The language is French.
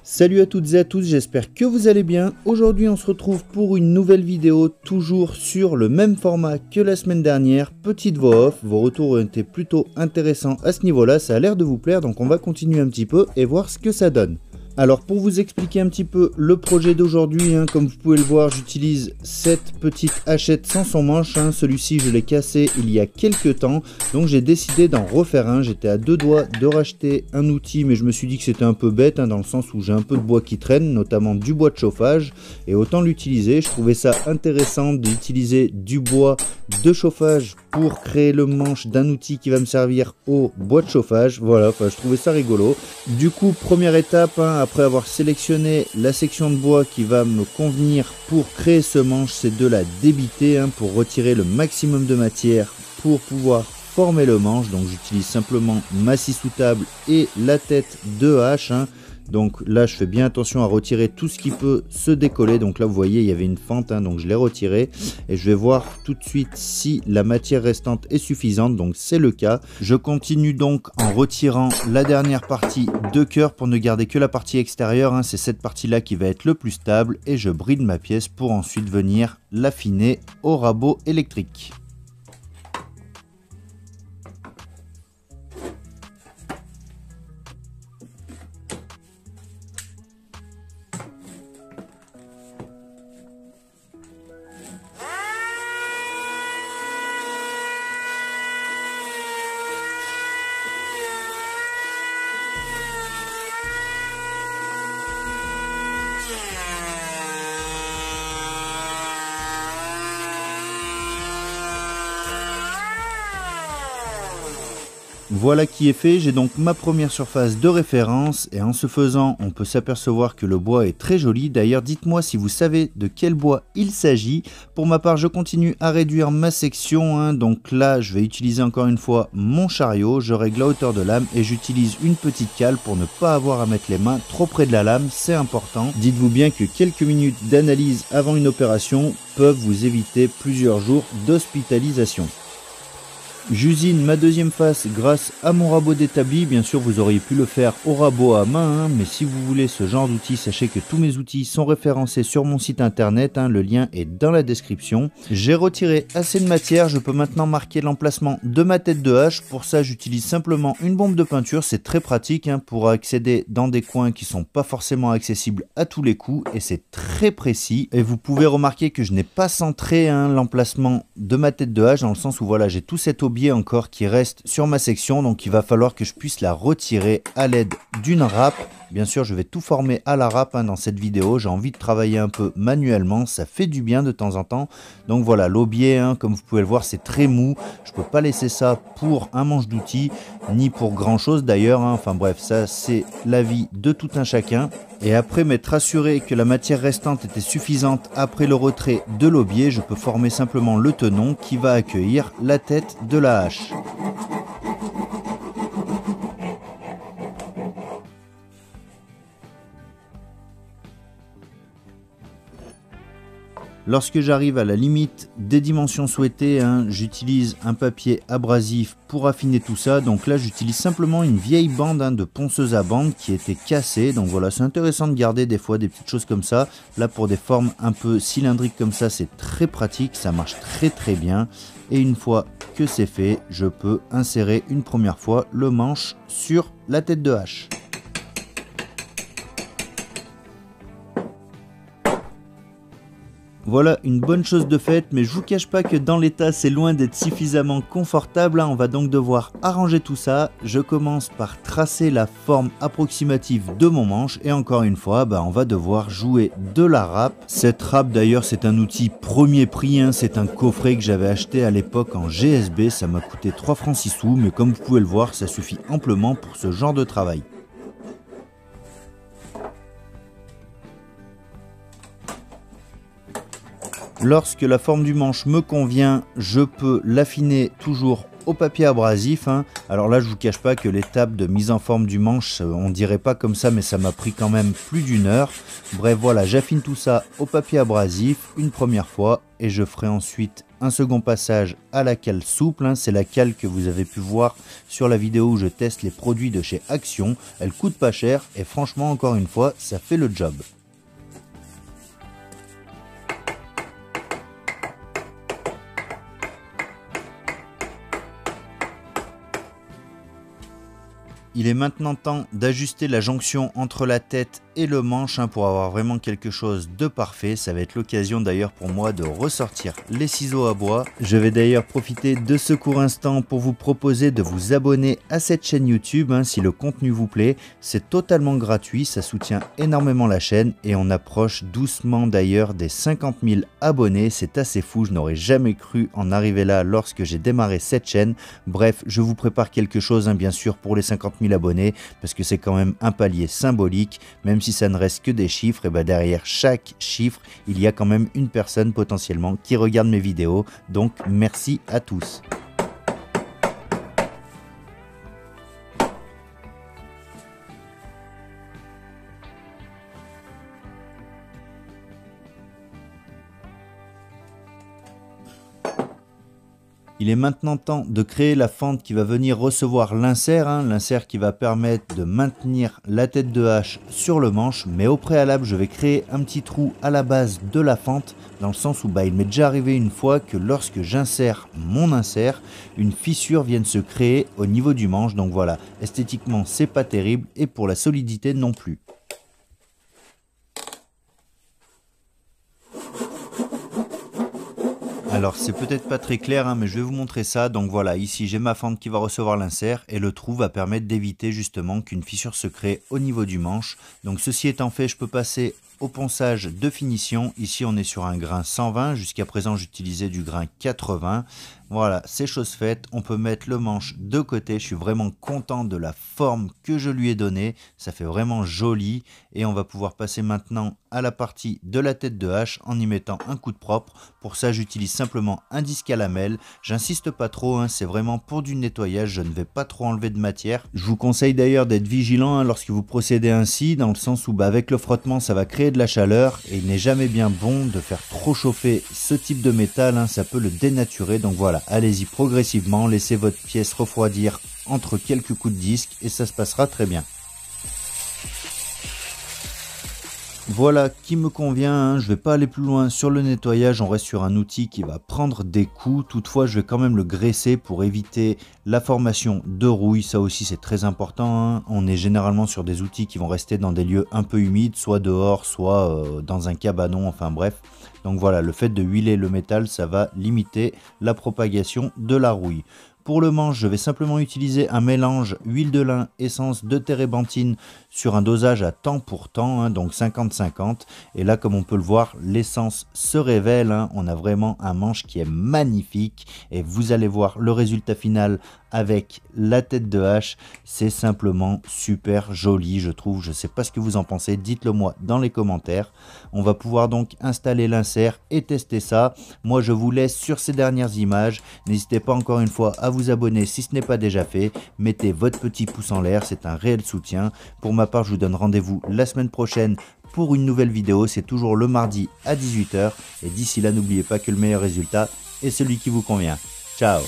Salut à toutes et à tous, j'espère que vous allez bien. Aujourd'hui on se retrouve pour une nouvelle vidéo, toujours sur le même format que la semaine dernière. Petite voix off, vos retours ont été plutôt intéressants à ce niveau-là, ça a l'air de vous plaire, donc on va continuer un petit peu et voir ce que ça donne. Alors pour vous expliquer un petit peu le projet d'aujourd'hui, comme vous pouvez le voir, j'utilise cette petite hachette sans son manche. Celui-ci je l'ai cassé il y a quelques temps, donc j'ai décidé d'en refaire un. J'étais à deux doigts de racheter un outil, mais je me suis dit que c'était un peu bête, dans le sens où j'ai un peu de bois qui traîne, notamment du bois de chauffage, et autant l'utiliser. Je trouvais ça intéressant d'utiliser du bois de chauffage pour créer le manche d'un outil qui va me servir au bois de chauffage. Voilà, je trouvais ça rigolo. Du coup, première étape, après avoir sélectionné la section de bois qui va me convenir pour créer ce manche, c'est de la débiter pour retirer le maximum de matière pour pouvoir former le manche. Donc j'utilise simplement ma scie sous table et la tête de hache. Donc là je fais bien attention à retirer tout ce qui peut se décoller. Donc là vous voyez il y avait une fente, donc je l'ai retiré et je vais voir tout de suite si la matière restante est suffisante. Donc c'est le cas. Je continue donc en retirant la dernière partie de cœur pour ne garder que la partie extérieure. C'est cette partie là qui va être le plus stable et je bride ma pièce pour ensuite venir l'affiner au rabot électrique. Voilà qui est fait, j'ai donc ma première surface de référence et en ce faisant on peut s'apercevoir que le bois est très joli. D'ailleurs dites-moi si vous savez de quel bois il s'agit. Pour ma part je continue à réduire ma section, donc là je vais utiliser encore une fois mon chariot, je règle la hauteur de lame et j'utilise une petite cale pour ne pas avoir à mettre les mains trop près de la lame, c'est important. Dites-vous bien que quelques minutes d'analyse avant une opération peuvent vous éviter plusieurs jours d'hospitalisation. J'usine ma deuxième face grâce à mon rabot d'établi. Bien sûr vous auriez pu le faire au rabot à main, mais si vous voulez ce genre d'outils, sachez que tous mes outils sont référencés sur mon site internet, le lien est dans la description. J'ai retiré assez de matière, je peux maintenant marquer l'emplacement de ma tête de hache. Pour ça j'utilise simplement une bombe de peinture, c'est très pratique pour accéder dans des coins qui sont pas forcément accessibles à tous les coups et c'est très précis. Et vous pouvez remarquer que je n'ai pas centré l'emplacement de ma tête de hache, dans le sens où voilà, j'ai tout cet objet encore qui reste sur ma section, donc il va falloir que je puisse la retirer à l'aide d'une râpe. Bien sûr je vais tout former à la râpe dans cette vidéo, j'ai envie de travailler un peu manuellement, ça fait du bien de temps en temps. Donc voilà, l'aubier comme vous pouvez le voir c'est très mou, je peux pas laisser ça pour un manche d'outils ni pour grand chose d'ailleurs, enfin bref, ça c'est l'avis de tout un chacun. Et après m'être assuré que la matière restante était suffisante après le retrait de l'aubier, je peux former simplement le tenon qui va accueillir la tête de la hache. Lorsque j'arrive à la limite des dimensions souhaitées, j'utilise un papier abrasif pour affiner tout ça. Donc là j'utilise simplement une vieille bande de ponceuse à bande qui était cassée. Donc voilà, c'est intéressant de garder des fois des petites choses comme ça. Là pour des formes un peu cylindriques comme ça, c'est très pratique, ça marche très bien. Et une fois que c'est fait, je peux insérer une première fois le manche sur la tête de hache. Voilà une bonne chose de faite, mais je vous cache pas que dans l'état c'est loin d'être suffisamment confortable. On va donc devoir arranger tout ça. Je commence par tracer la forme approximative de mon manche et encore une fois on va devoir jouer de la râpe. Cette râpe d'ailleurs c'est un outil premier prix, c'est un coffret que j'avais acheté à l'époque en GSB, ça m'a coûté 3 francs 6 sous, mais comme vous pouvez le voir ça suffit amplement pour ce genre de travail. Lorsque la forme du manche me convient, je peux l'affiner toujours au papier abrasif. Alors là, je vous cache pas que l'étape de mise en forme du manche, on dirait pas comme ça, mais ça m'a pris quand même plus d'1 heure. Bref, voilà, j'affine tout ça au papier abrasif une première fois et je ferai ensuite un second passage à la cale souple. C'est la cale que vous avez pu voir sur la vidéo où je teste les produits de chez Action. Elle coûte pas cher et franchement, encore une fois, ça fait le job. Il est maintenant temps d'ajuster la jonction entre la tête et le manche pour avoir vraiment quelque chose de parfait. Ça va être l'occasion d'ailleurs pour moi de ressortir les ciseaux à bois. Je vais d'ailleurs profiter de ce court instant pour vous proposer de vous abonner à cette chaîne YouTube si le contenu vous plaît. C'est totalement gratuit, ça soutient énormément la chaîne et on approche doucement d'ailleurs des 50 000 abonnés. C'est assez fou, je n'aurais jamais cru en arriver là lorsque j'ai démarré cette chaîne. Bref, je vous prépare quelque chose bien sûr pour les 50 000 abonnés parce que c'est quand même un palier symbolique, même si ça ne reste que des chiffres, et derrière chaque chiffre il y a quand même une personne potentiellement qui regarde mes vidéos, donc merci à tous. Il est maintenant temps de créer la fente qui va venir recevoir l'insert, l'insert qui va permettre de maintenir la tête de hache sur le manche, mais au préalable je vais créer un petit trou à la base de la fente, dans le sens où il m'est déjà arrivé une fois que lorsque j'insère mon insert, une fissure vienne se créer au niveau du manche, donc voilà, esthétiquement c'est pas terrible et pour la solidité non plus. Alors c'est peut-être pas très clair mais je vais vous montrer ça. Donc voilà, ici j'ai ma fente qui va recevoir l'insert et le trou va permettre d'éviter justement qu'une fissure se crée au niveau du manche. Donc ceci étant fait, je peux passer au ponçage de finition. Ici on est sur un grain 120, jusqu'à présent j'utilisais du grain 80. Voilà, c'est chose faite, on peut mettre le manche de côté. Je suis vraiment content de la forme que je lui ai donnée, ça fait vraiment joli. Et on va pouvoir passer maintenant à la partie de la tête de hache en y mettant un coup de propre. Pour ça j'utilise simplement un disque à lamelles, j'insiste pas trop, c'est vraiment pour du nettoyage, je ne vais pas trop enlever de matière. Je vous conseille d'ailleurs d'être vigilant lorsque vous procédez ainsi, dans le sens où avec le frottement ça va créer de la chaleur et il n'est jamais bien bon de faire trop chauffer ce type de métal, ça peut le dénaturer. Donc voilà, allez-y progressivement, laissez votre pièce refroidir entre quelques coups de disque et ça se passera très bien. Voilà qui me convient, je vais pas aller plus loin sur le nettoyage, on reste sur un outil qui va prendre des coups. Toutefois je vais quand même le graisser pour éviter la formation de rouille, ça aussi c'est très important. On est généralement sur des outils qui vont rester dans des lieux un peu humides, soit dehors, soit dans un cabanon, enfin bref. Donc voilà, le fait de huiler le métal, ça va limiter la propagation de la rouille. Pour le manche, je vais simplement utiliser un mélange huile de lin, essence de térébenthine sur un dosage à temps pour temps, donc 50-50. Et là, comme on peut le voir, l'essence se révèle. On a vraiment un manche qui est magnifique. Et vous allez voir le résultat final avec la tête de hache. C'est simplement super joli, je trouve. Je ne sais pas ce que vous en pensez. Dites-le moi dans les commentaires. On va pouvoir donc installer l'insert et tester ça. Moi, je vous laisse sur ces dernières images. N'hésitez pas encore une fois à vous abonner si ce n'est pas déjà fait. Mettez votre petit pouce en l'air, c'est un réel soutien. Pour ma part, je vous donne rendez-vous la semaine prochaine pour une nouvelle vidéo. C'est toujours le mardi à 18 h. Et d'ici là, n'oubliez pas que le meilleur résultat est celui qui vous convient. Ciao!